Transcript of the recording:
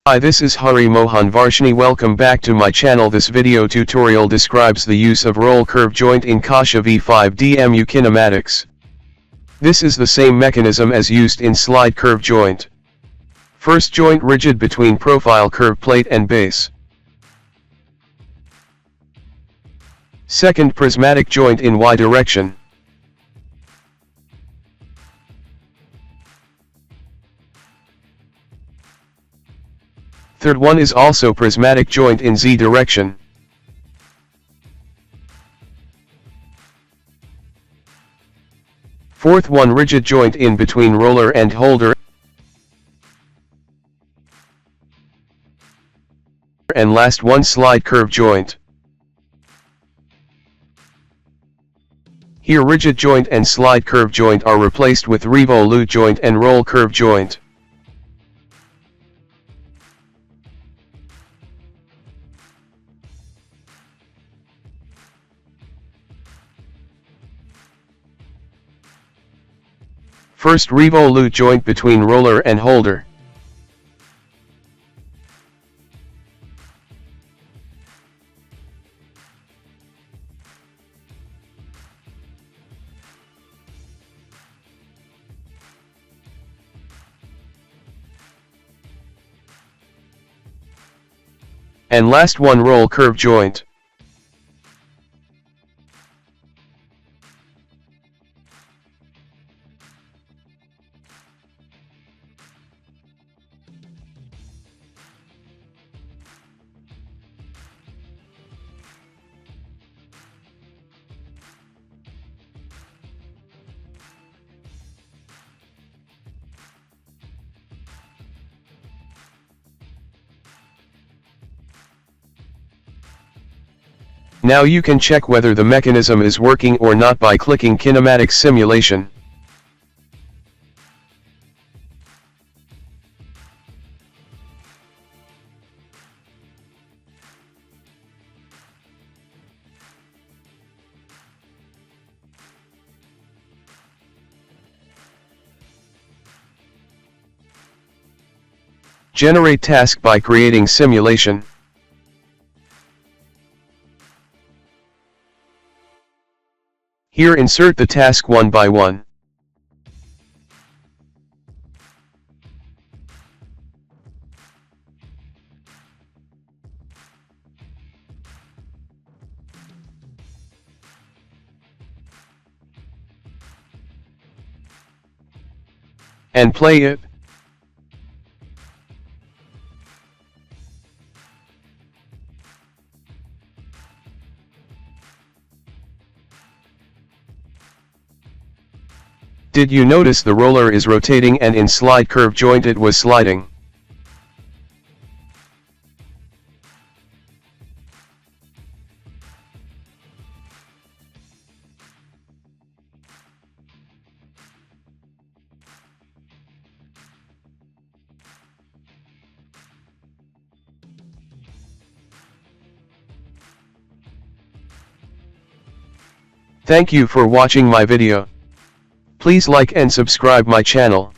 Hi, this is Hari Mohan Varshini. Welcome back to my channel. This video tutorial describes the use of roll curve joint in CATIA DMU Kinematics. This is the same mechanism as used in slide curve joint. First, joint rigid between profile curve plate and base. Second, prismatic joint in Y direction. Third one is also prismatic joint in Z direction. Fourth one, rigid joint in between roller and holder. And last one, slide curve joint. Here rigid joint and slide curve joint are replaced with revolute joint and roll curve joint. First, revolute joint between roller and holder. And last one, roll curve joint. Now you can check whether the mechanism is working or not by clicking Kinematics Simulation. Generate task by creating simulation. Here insert the task one by one. And play it. Did you notice the roller is rotating and in slide curve joint it was sliding? Thank you for watching my video. Please like and subscribe my channel.